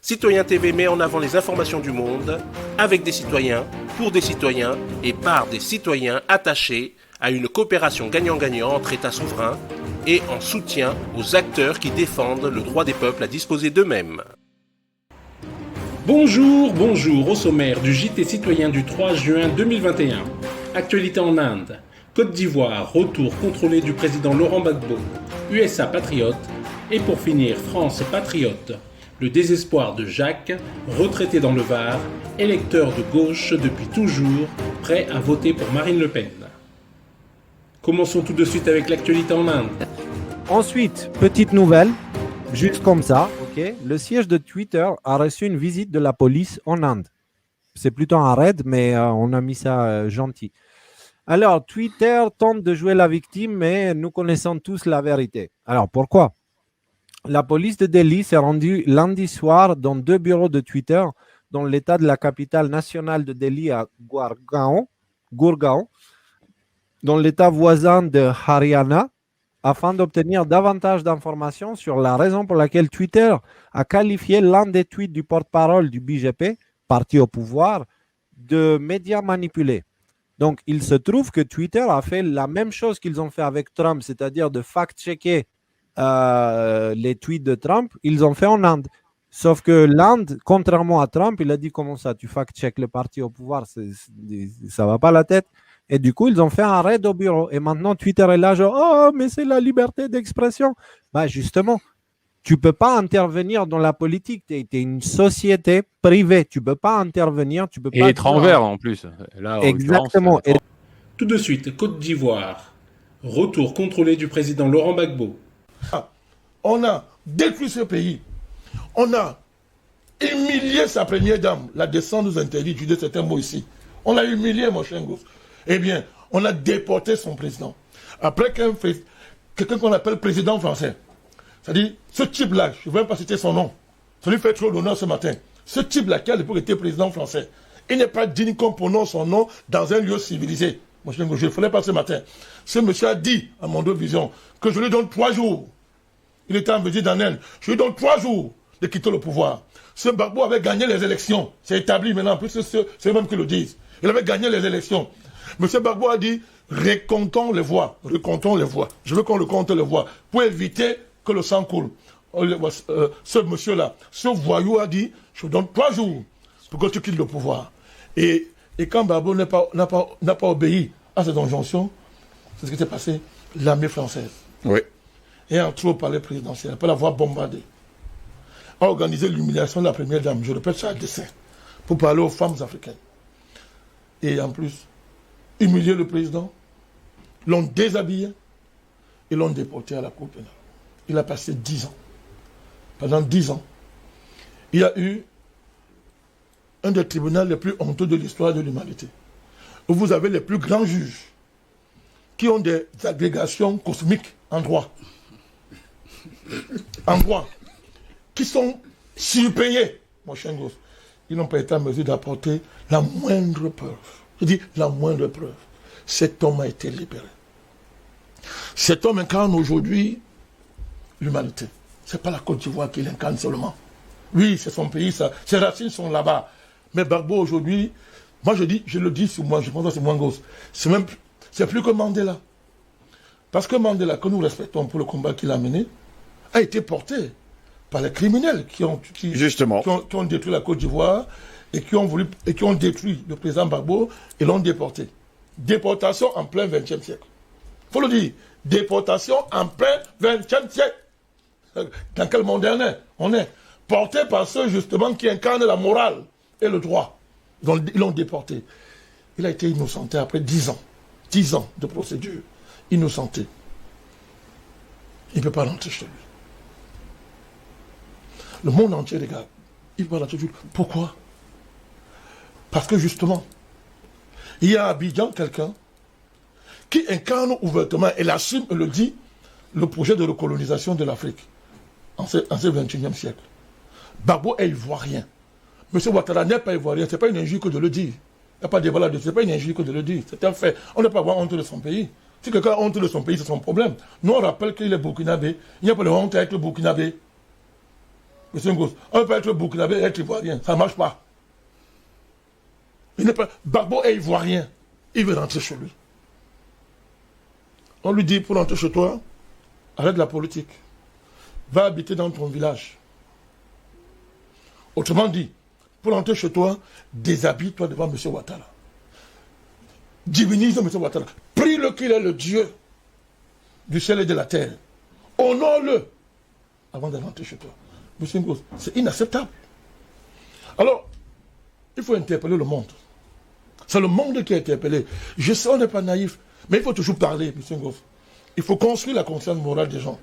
Citoyen TV met en avant les informations du monde, avec des citoyens, pour des citoyens et par des citoyens attachés à une coopération gagnant-gagnant entre États souverains et en soutien aux acteurs qui défendent le droit des peuples à disposer d'eux-mêmes. Bonjour, au sommaire du JT citoyen du 3 juin 2021. Actualité en Inde, Côte d'Ivoire, retour contrôlé du président Laurent Gbagbo, USA patriote, et pour finir France patriote. Le désespoir de Jacques, retraité dans le Var, électeur de gauche depuis toujours, prêt à voter pour Marine Le Pen. Commençons tout de suite avec l'actualité en Inde. Ensuite, petite nouvelle, juste comme ça, ok. Le siège de Twitter a reçu une visite de la police en Inde. C'est plutôt un raid, mais on a mis ça gentil. Alors, Twitter tente de jouer la victime, mais nous connaissons tous la vérité. Alors, pourquoi ? La police de Delhi s'est rendue lundi soir dans 2 bureaux de Twitter dans l'état de la capitale nationale de Delhi à Gurgaon, dans l'état voisin de Haryana, afin d'obtenir davantage d'informations sur la raison pour laquelle Twitter a qualifié l'un des tweets du porte-parole du BJP, parti au pouvoir, de médias manipulés. Donc, il se trouve que Twitter a fait la même chose qu'ils ont fait avec Trump, c'est-à-dire de fact-checker les tweets de Trump, ils ont fait en Inde. Sauf que l'Inde, contrairement à Trump, il a dit comment ça, tu fact-check le parti au pouvoir, ça va pas la tête. Et du coup, ils ont fait un raid au bureau. Et maintenant, Twitter est là, genre, oh, mais c'est la liberté d'expression. Bah, justement, tu peux pas intervenir dans la politique. Tu es une société privée. Tu peux pas intervenir. Tu peux et pas étrangère en plus. Là, exactement. Tout de suite, Côte d'Ivoire. Retour contrôlé du président Laurent Gbagbo. On a détruit ce pays. On a humilié sa première dame. La descente nous interdit d'utiliser certains mots ici. On l'a humilié, mon cher gosse. Eh bien, on a déporté son président. Après quelqu'un qu'on appelle président français, c'est-à-dire ce type-là, je ne vais même pas citer son nom, ça lui fait trop d'honneur ce matin. Ce type-là, qui a l'époque été président français, il n'est pas digne qu'on prononce son nom dans un lieu civilisé. Mon cher gosse, je ne le ferai pas ce matin. Ce monsieur a dit à Mondo Vision que je lui donne 3 jours. Il était en visite en Inde. Je lui donne 3 jours de quitter le pouvoir. Ce Gbagbo avait gagné les élections. C'est établi maintenant. En plus, c'est eux-mêmes qui le disent. Il avait gagné les élections. M. Gbagbo a dit, recomptons les voix. Recomptons les voix. Je veux qu'on recompte les voix pour éviter que le sang coule. Ce monsieur-là, ce voyou a dit, je vous donne 3 jours pour que tu quittes le pouvoir. Et quand Gbagbo n'a pas obéi à cette injonction, c'est ce qui s'est passé. L'armée française. Oui. Et entré au palais présidentiel, après l'avoir bombardé, a organisé l'humiliation de la première dame, je répète ça à dessein, pour parler aux femmes africaines. Et en plus, humilier le président, l'ont déshabillé et l'ont déporté à la Cour pénale. Il a passé 10 ans. Pendant 10 ans, il y a eu un des tribunaux les plus honteux de l'histoire de l'humanité, où vous avez les plus grands juges qui ont des agrégations cosmiques en droit. En droit, qui sont surpayés, mon cher gosse. Ils n'ont pas été en mesure d'apporter la moindre preuve. Je dis la moindre preuve. Cet homme a été libéré. Cet homme incarne aujourd'hui l'humanité. Ce n'est pas la Côte d'Ivoire qu'il incarne seulement. Oui, c'est son pays, ça. Ses racines sont là-bas. Mais Gbagbo aujourd'hui, moi je le dis sur moi, je pense que c'est moins gosse. C'est plus que Mandela. Parce que Mandela, que nous respectons pour le combat qu'il a mené, a été porté par les criminels qui ont détruit la Côte d'Ivoire et qui ont détruit le président Gbagbo et l'ont déporté. Déportation en plein XXe siècle. Il faut le dire. Déportation en plein XXe siècle. Dans quel monde on est porté par ceux justement qui incarnent la morale et le droit. Ils l'ont déporté. Il a été innocenté après 10 ans. 10 ans de procédure. Innocenté. Il ne peut pas rentrer chez lui. Le monde entier, les gars, il ne peut pas rentrer chez lui. Pourquoi? Parce que justement, il y a à Abidjan quelqu'un qui incarne ouvertement, et l'assume et le dit, le projet de recolonisation de l'Afrique en ce 21e siècle. Gbagbo est ivoirien. M. Ouattara n'est pas ivoirien, ce n'est pas une injure que de le dire. Il n'y a pas de débat là-dessus, ce n'est pas une injure que de le dire. C'est un fait. On ne peut pas avoir honte de son pays. Si quelqu'un a honte de son pays, c'est son problème. Nous, on rappelle qu'il est burkinabé. Il n'y a pas de honte avec le burkinabé. Monsieur Ngos, on peut être burkinabé et être ivoirien. Ça ne marche pas. Il n'est pas... Gbagbo est ivoirien. Il veut rentrer chez lui. On lui dit, pour rentrer chez toi, arrête la politique. Va habiter dans ton village. Autrement dit, pour rentrer chez toi, déshabille-toi devant M. Ouattara. Divinise M. Ouattara. Prie-le qu'il est le Dieu du ciel et de la terre. Honore-le avant de rentrer chez toi. M. Ngos, c'est inacceptable. Alors, il faut interpeller le monde. C'est le monde qui est interpellé. Je sais, on n'est pas naïf, mais il faut toujours parler, M. Ngos. Il faut construire la conscience morale des gens.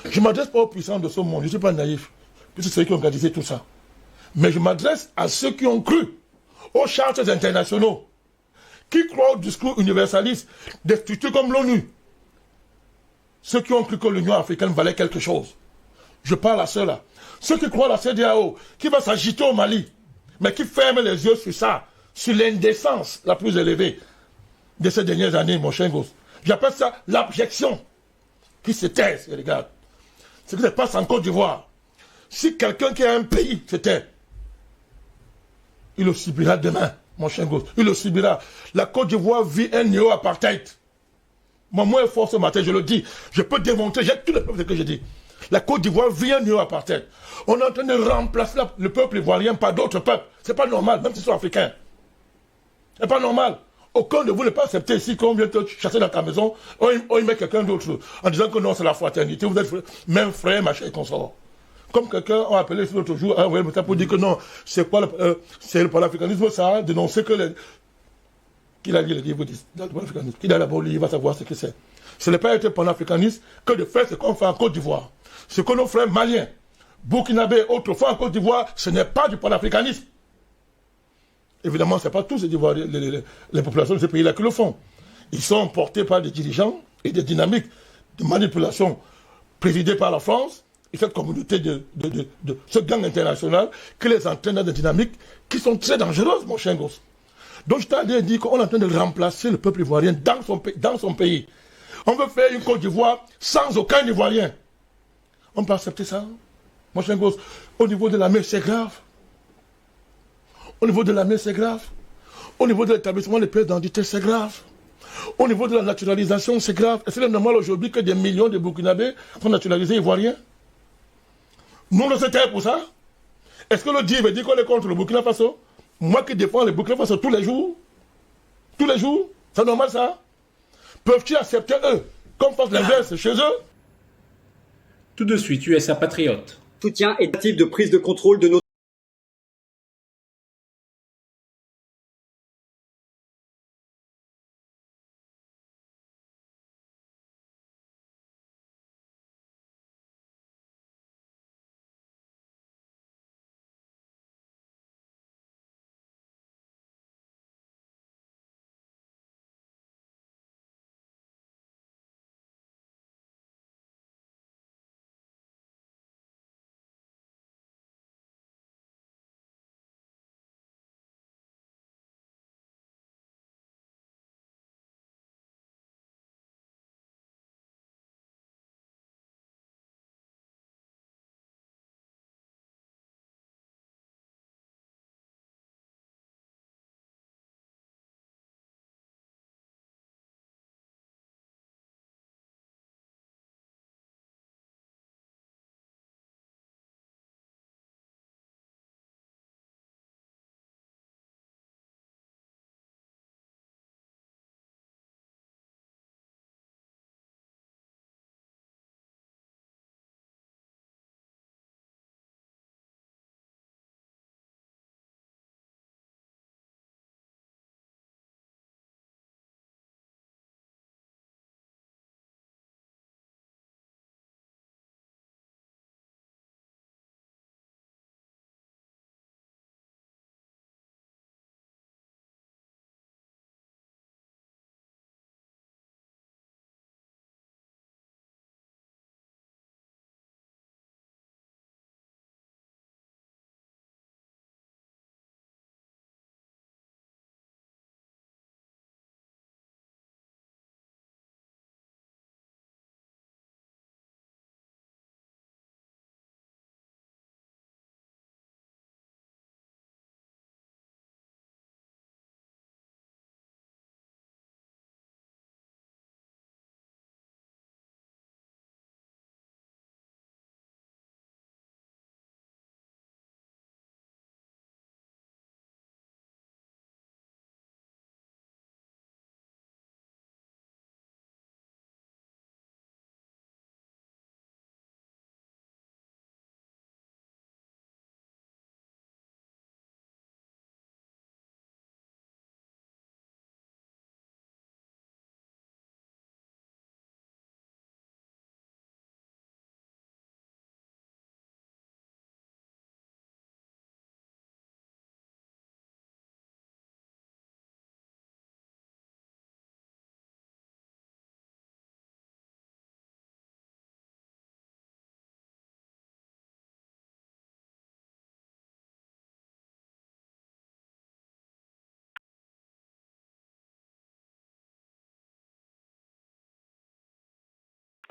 Je ne m'adresse pas aux puissants de ce monde, je ne suis pas naïf, puisque c'est ceux qui ont organisé tout ça. Mais je m'adresse à ceux qui ont cru aux chartes internationaux, qui croient au discours universaliste des structures comme l'ONU. Ceux qui ont cru que l'Union africaine valait quelque chose. Je parle à ceux-là. Ceux qui croient à la CEDEAO, qui va s'agiter au Mali, mais qui ferment les yeux sur ça, sur l'indécence la plus élevée de ces dernières années, mon cher Ngos. J'appelle ça l'abjection qui se taise et regarde. Ce qui se passe en Côte d'Ivoire. Si quelqu'un qui a un pays se tait, il le subira demain, mon cher Ngos. Il le subira. La Côte d'Ivoire vit un néo-apartheid. Moi, fort ce matin, je le dis. Je peux démontrer, j'ai tout le peuple que je dis. La Côte d'Ivoire vit un néo-apartheid. On est en train de remplacer le peuple ivoirien par d'autres peuples. C'est pas normal, même s'ils sont africains. C'est pas normal. Aucun de vous n'est pas accepté ici qu'on vient te chasser dans ta maison, on y met quelqu'un d'autre en disant que non, c'est la fraternité, vous êtes même frère, machin et consort. Comme quelqu'un a appelé l'autre jour, pour dire que non, c'est quoi c'est le panafricanisme, ça a dénoncé que qu'il a dit, vous dites, dans le panafricanisme, qu'il a d'abord lu, il va savoir ce que c'est. Ce n'est pas être panafricaniste que de faire ce qu'on fait en Côte d'Ivoire. Ce que nos frères maliens, burkinabés, autrefois en Côte d'Ivoire, ce n'est pas du panafricanisme. Évidemment, ce n'est pas tous les populations de ces pays-là qui le font. Ils sont portés par des dirigeants et des dynamiques de manipulation présidées par la France et cette communauté de ce gang international qui les entraîne dans des dynamiques qui sont très dangereuses, mon cher gosse. Donc je t'ai dit qu'on est en train de remplacer le peuple ivoirien dans son pays. On veut faire une Côte d'Ivoire sans aucun Ivoirien. On peut accepter ça, mon cher gosse. Au niveau de la mer, c'est grave. Au niveau de la mer, c'est grave. Au niveau de l'établissement des pièces d'identité, c'est grave. Au niveau de la naturalisation, c'est grave. Est-ce que c'est normal aujourd'hui que des millions de Burkinabés sont naturalisés ivoiriens? Nous, on se tait pour ça. Est-ce que le dit veut dire qu'on est contre le Burkina Faso? Moi qui défends le Burkina Faso tous les jours, c'est normal ça? Peuvent-ils accepter eux qu'on fasse l'inverse chez eux? Tout de suite, USA Patriote. Soutien et tentative de prise de contrôle de nos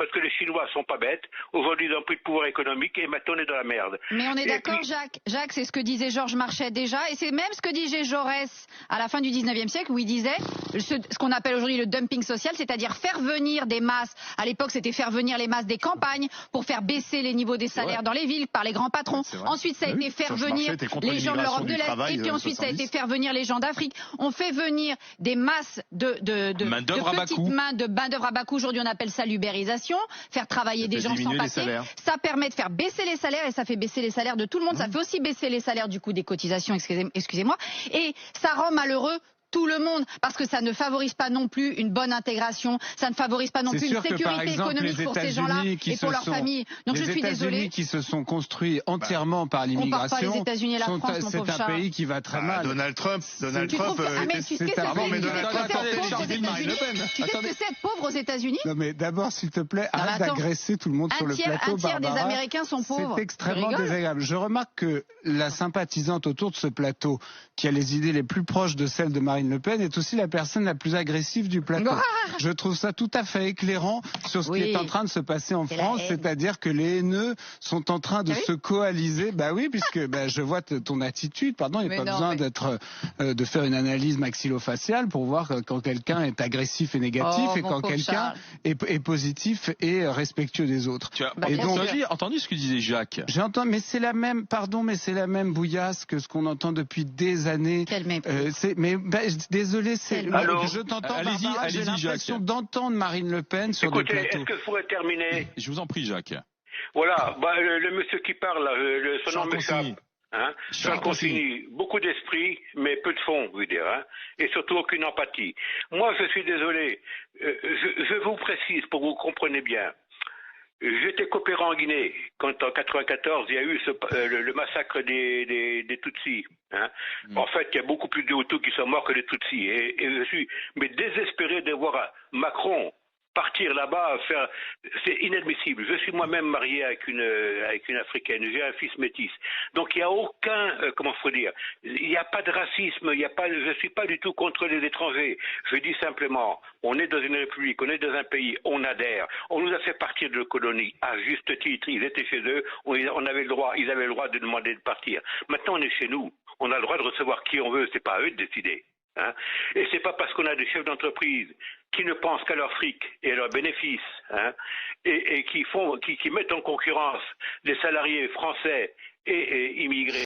parce que les Chinois sont pas bêtes. Aujourd'hui, ils ont pris le pouvoir économique et maintenant on est dans la merde. Mais on est Et d'accord, puis- Jacques. Jacques, c'est ce que disait Georges Marchais déjà, et c'est même ce que disait Jaurès à la fin du 19e siècle, où il disait ce qu'on appelle aujourd'hui le dumping social, c'est-à-dire faire venir des masses. À l'époque, c'était faire venir les masses des campagnes pour faire baisser les niveaux des salaires dans les villes par les grands patrons. C'est vrai. Ensuite, ça a été faire Georges venir Marchais était contre les gens de l'immigration l'Europe de du l'Est, travail, et puis ensuite, ça a 70. été faire venir les gens d'Afrique. On fait venir des masses de Main-d'œuvre à bas petites coût. main d'œuvre à bas coût. Aujourd'hui, on appelle ça l'ubérisation, faire travailler des fait gens sans diminuer les papier. salaires. Ça permet de faire baisser les salaires, et ça fait baisser les salaires de tout le monde. Ça fait aussi baisser les salaires du coup des cotisations, excusez-moi. Et ça rend malheureux tout le monde, parce que ça ne favorise pas non plus une bonne intégration, ça ne favorise pas non C'est plus une sûr que, par sécurité exemple, économique les pour ces gens-là États-Unis qui et pour se leurs sont- familles. Donc je les suis désolée. États-Unis qui se sont construits entièrement par compare pas l'immigration, les États-Unis et la France, mon c'est pauvre un chat. pays qui va très mal. Donald Trump, Tu trouves que- ah, mais tu sais, c'est un- Pardon, mais tu sais Donald ce que Trump c'est a être pauvre aux tenté de Marine Le États-Unis Pen. Tu sais ce que c'est être pauvre aux États-Unis Non mais d'abord, s'il te plaît, mais arrête attends. d'agresser tout le monde sur le plateau, Un tiers des Barbara. Américains sont pauvres. C'est extrêmement Tu rigoles désagréable. Je remarque que la sympathisante autour de ce plateau, qui a les idées les plus proches de celles de Marine Le Pen, est aussi la personne la plus agressive du plateau. Je trouve ça tout à fait éclairant sur ce Oui. qui est en train de se passer en C'est la France, haine. c'est-à-dire que les haineux sont en train de Ah oui se coaliser. Bah oui, puisque je vois ton attitude. Pardon, il n'y a Mais pas non, besoin mais- d'être de faire une analyse maxillofaciale pour voir quand quelqu'un est agressif et négatif Oh, et mon quand pauvre quelqu'un Charles. est positif et respectueux des autres. Tu as Bah, Et bien donc, sûr. entendu ce que disait Jacques. J'entends, mais c'est la même, pardon, mais c'est la même bouillasse que ce qu'on entend depuis des années. Quel mépris. Désolé, c'est, Quel mais mépris. je t'entends, Allez-y, Barbara, j'ai allez-y, l'impression Jacques. d'entendre Marine Le Pen sur Écoutez, des est-ce plateaux. que je pourrais terminer? Je vous en prie, Jacques. Voilà, le monsieur qui parle, là, son nom Charles m'échappe. Consigny. Hein, Charles Charles Consigny, beaucoup d'esprit, mais peu de fond, vous dire, hein, et surtout aucune empathie. Moi, je suis désolé, je vous précise pour que vous compreniez bien. J'étais coopérant en Guinée quand en 94 il y a eu le massacre des Tutsis. Hein. En fait, il y a beaucoup plus de Hutus qui sont morts que de Tutsis. Et je suis désespéré de voir Macron partir là-bas, c'est inadmissible. Je suis moi-même marié avec une africaine. J'ai un fils métis. Donc il n'y a aucun, comment faut dire, il n'y a pas de racisme. Je suis pas du tout contre les étrangers. Je dis simplement, on est dans une république, on est dans un pays, on adhère. On nous a fait partir de la colonie à juste titre. Ils étaient chez eux, on avait le droit, ils avaient le droit de demander de partir. Maintenant, on est chez nous. On a le droit de recevoir qui on veut. C'est pas à eux de décider. Hein. Et c'est pas parce qu'on a des chefs d'entreprise qui ne pensent qu'à leur fric et à leurs bénéfices, hein, et qui mettent en concurrence des salariés français et immigrés.